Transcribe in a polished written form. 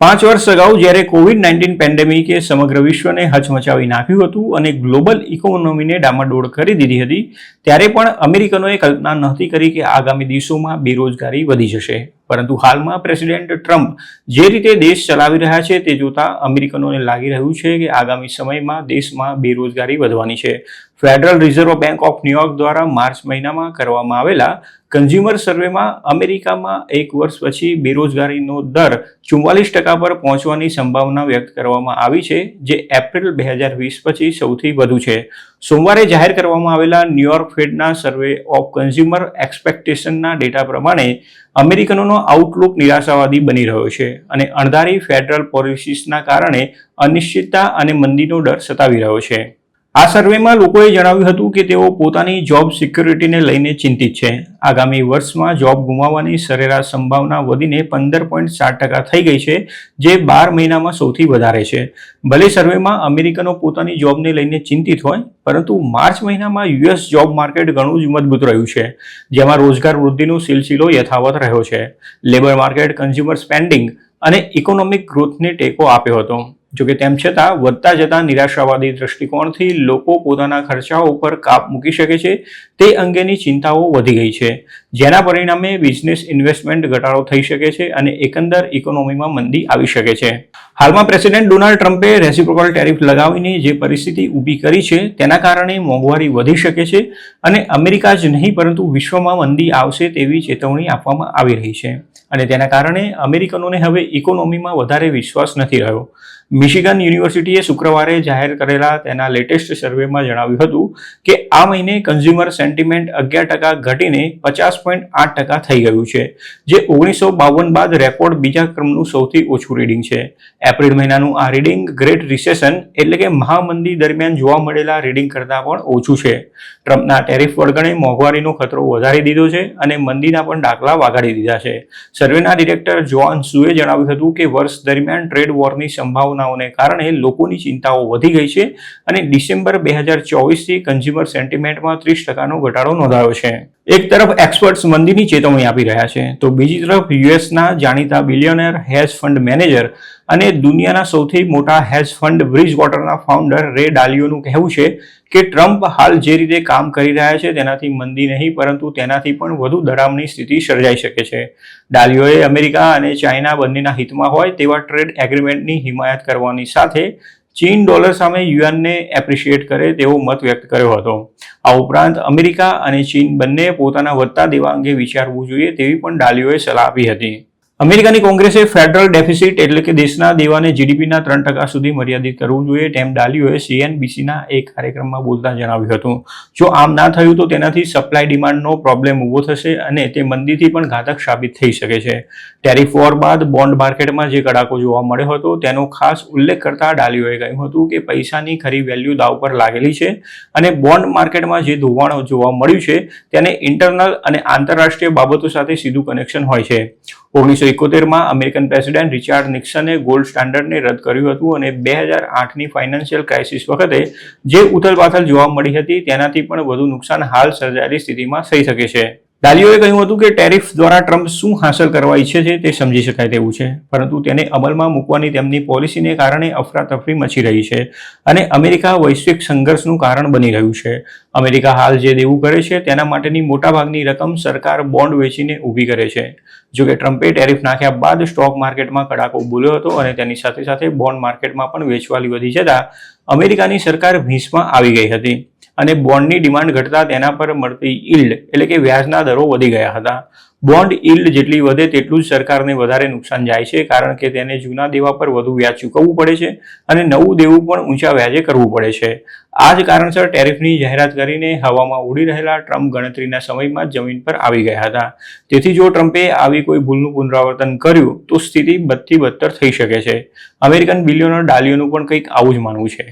5 વર્ષ અગાઉ જ્યારે કોવિડ-19 પેન્ડેમિકે સમગ્ર વિશ્વને હચમચાવી નાખ્યું હતું અને ગ્લોબલ ઇકોનોમીને ડામાડોળ કરી દીધી હતી, ત્યારે પણ અમેરિકનોએ કલ્પના નહોતી કરી કે આગામી દિવસોમાં બેરોજગારી વધી જશે. પરંતુ હાલમાં પ્રેસિડેન્ટ ટ્રમ્પ જે રીતે દેશ ચલાવી રહ્યા છે તે જોતા અમેરિકનોને લાગી રહ્યું છે કે આગામી સમયમાં દેશમાં બેરોજગારી વધવાની છે. Federal reserve bank of New York દ્વારા માર્ચ મહિનામાં કરવામાં આવેલા કન્ઝ્યુમર સર્વેમાં અમેરિકામાં એક વર્ષ પછી બેરોજગારીનો દર 44% પર પહોંચવાની સંભાવના વ્યક્ત કરવામાં આવી છે, જે એપ્રિલ 2020 પછી સૌથી વધુ છે. સોમવારે જાહેર કરવામાં આવેલા ન્યુયોર્ક ફેડના સર્વે ઓફ કન્ઝ્યુમર એક્સપેક્ટેશનના ડેટા પ્રમાણે અમેરિકનોનો આઉટલુક નિરાશાવાદી બની રહ્યો છે અને અણધારી ફેડરલ પોલિસીસના કારણે અનિશ્ચિતતા અને મંદીનો ડર સતાવી રહ્યો છે. આ સર્વેમાં લોકોએ જણાવ્યું હતું કે તેઓ પોતાની જોબ સિક્યોરિટીને લઈને ચિંતિત છે. આગામી વર્ષમાં જોબ ગુમાવવાની સરેરાશ સંભાવના વધીને 15.7% થઈ ગઈ છે, જે 12 મહિનામાં સૌથી વધારે છે. ભલે સર્વેમાં અમેરિકનો પોતાની જોબને લઈને ચિંતિત હોય, પરંતુ માર્ચ મહિનામાં યુએસ જોબ માર્કેટ ઘણું જ મજબૂત રહ્યું છે, જેમાં રોજગાર વૃદ્ધિનો સિલસિલો યથાવત રહ્યો છે. લેબર માર્કેટ કન્ઝ્યુમર સ્પેન્ડિંગ અને ઇકોનોમિક ગ્રોથને ટેકો આપ્યો હતો. જોકે તેમ છતાં વધતા જતા નિરાશાવાદી દ્રષ્ટિકોણથી લોકો પોતાના ખર્ચાઓ પર કાપ મૂકી શકે છે તે અંગેની ચિંતાઓ વધી ગઈ છે, જેના પરિણામે બિઝનેસ ઇન્વેસ્ટમેન્ટ ઘટાડો થઈ શકે છે અને એકંદર ઇકોનોમીમાં મંદી આવી શકે છે. હાલમાં પ્રેસિડેન્ટ ડોનાલ્ડ ટ્રમ્પે રેસિપ્રોકલ ટેરિફ લગાવીને જે પરિસ્થિતિ ઊભી કરી છે તેના કારણે મોંઘવારી વધી શકે છે અને અમેરિકા જ નહીં પરંતુ વિશ્વમાં મંદી આવશે તેવી ચેતવણી આપવામાં આવી રહી છે અને તેના કારણે અમેરિકનોને હવે ઇકોનોમીમાં વધારે વિશ્વાસ નથી રહ્યો. મિશિગન યુનિવર્સિટીએ શુક્રવારે જાહેર કરેલા તેના લેટેસ્ટ સર્વેમાં જણાવ્યું હતું કે આ મહિને કન્ઝ્યુમર સેન્ટિમેન્ટ 11% ઘટીને 50.8% થઈ ગયું છે, જે 1952 બાદ રેકોર્ડ બીજા ક્રમનું સૌથી ઓછું રીડિંગ છે. એપ્રિલ મહિનાનું આ રીડિંગ ગ્રેટ રિસેશન એટલે કે મહામંદી દરમિયાન જોવા મળેલા રીડિંગ કરતાં પણ ઓછું છે. ટ્રમ્પના ટેરિફ વળગણે મોંઘવારીનો ખતરો વધારી દીધો છે અને મંદીના પણ દાખલા વગાડી દીધા છે. સર્વેના ડિરેક્ટર જોઆન સુએ જણાવ્યું હતું કે વર્ષ દરમિયાન ટ્રેડ વોરની સંભાવનાઓને કારણે લોકોની ચિંતાઓ વધી ગઈ છે અને ડિસેમ્બર 2024થી કન્ઝ્યુમર સેન્ટિમેન્ટમાં 30%નો ઘટાડો નોંધાયો છે. એક તરફ એક્સપર્ટ્સ મંદીની ચેતવણી આપી રહ્યા છે, તો બીજી તરફ યુએસના જાણીતા બિલિયનર હેજ ફંડ મેનેજર અને દુનિયાના સૌથી મોટા હેજ ફંડ બ્રિજવોટરના ફાઉન્ડર રે ડાલિયોનું કહેવું છે કે ટ્રમ્પ હાલ જે રીતે કામ કરી રહ્યા છે તેનાથી મંદી નહીં પરંતુ તેનાથી પણ વધુ ડરામણી સ્થિતિ સર્જાઈ શકે છે. ડાલિયોએ અમેરિકા અને ચાઇના બંનેના હિતમાં હોય તેવા ટ્રેડ એગ્રીમેન્ટની હિમાયત કરવાની સાથે ચીન ડોલર સામે યુએનને એપ્રિશિએટ કરે તેવો મત વ્યક્ત કર્યો હતો. આ ઉપરાંત અમેરિકા અને ચીન બંને પોતાના વધતા દેવા અંગે વિચારવું જોઈએ તેવી પણ ડાલિયોએ સલાહ આપી હતી. અમેરિકાની કોંગ્રેસે ફેડરલ ડેફિસિટ એટલે કે દેશના દેવાને જીડીપીના 3% સુધી મર્યાદિત કરવું જોઈએ તેમ ડાલિયોએ સીએનબીસીના એક કાર્યક્રમમાં બોલતા જણાવ્યું હતું. જો આમ ના થયું તો તેનાથી સપ્લાય ડિમાન્ડનો પ્રોબ્લેમ ઊભો થશે અને તે મંદીથી પણ ઘાતક સાબિત થઈ શકે છે. ટેરિફ વોર બાદ બોન્ડ માર્કેટમાં જે કડાકો જોવા મળ્યો હતો તેનો ખાસ ઉલ્લેખ કરતા ડાલિયોએ કહ્યું હતું કે પૈસાની ખરી વેલ્યુ દાવ પર લાગેલી છે અને બોન્ડ માર્કેટમાં જે ધોવાણ જોવા મળ્યું છે તેને ઇન્ટરનલ અને આંતરરાષ્ટ્રીય બાબતો સાથે સીધું કનેક્શન હોય છે. 1971માં અમેરિકન પ્રેસિડેન્ટ રિચાર્ડ નિક્સને ગોલ્ડ સ્ટાન્ડર્ડને રદ કર્યું હતું અને 2008ની ફાઇનાન્શિયલ ક્રાઇસિસ વખતે જે ઉથલપાથલ જોવા મળી હતી તેનાથી પણ વધુ નુકસાન હાલ સર્જાયેલી સ્થિતિમાં થઈ શકે છે. ડાલિયોએ કહ્યું હતું કે ટેરિફ દ્વારા ટ્રમ્પ શું હાંસલ કરવા ઈચ્છે છે તે સમજી શકાય તેવું છે, પરંતુ તેને અમલમાં મૂકવાની તેમની પોલિસીને કારણે અફરાતફરી મચી રહી છે અને અમેરિકા વૈશ્વિક સંઘર્ષનું કારણ બની રહ્યું છે. અમેરિકા હાલ જે દેવું કરે છે તેના માટેની મોટાભાગની રકમ સરકાર બોન્ડ વેચીને ઊભી કરે છે. જોકે ટ્રમ્પે ટેરિફ નાખ્યા બાદ સ્ટોક માર્કેટમાં કડાકો બોલ્યો હતો અને તેની સાથે સાથે બોન્ડ માર્કેટમાં પણ વેચવાલી વધી જતાં અમેરિકાની સરકાર ભીંસમાં આવી ગઈ હતી અને બોન્ડની ડિમાન્ડ ઘટતા તેના પર મળતી યીલ્ડ એટલે કે વ્યાજના દરો વધી ગયા હતા. બોન્ડ યીલ્ડ જેટલી વધે તેટલું જ સરકારને વધારે નુકસાન જાય છે, કારણ કે તેને જૂના દેવા પર વધુ વ્યાજ ચૂકવવું પડે છે અને નવું દેવું પણ ઊંચા વ્યાજે કરવું પડે છે. આ જ કારણસર ટેરિફની જાહેરાત કરીને હવામાં ઉડી રહેલા ટ્રમ્પ ગણતરીના સમયમાં જમીન પર આવી ગયા હતા. તેથી જો ટ્રમ્પે આવી કોઈ ભૂલનું પુનરાવર્તન કર્યું તો સ્થિતિ બદથી બદતર થઈ શકે છે. અમેરિકન બિલિયનર ડાલિયોનું પણ કંઈક આવું જ માનવું છે.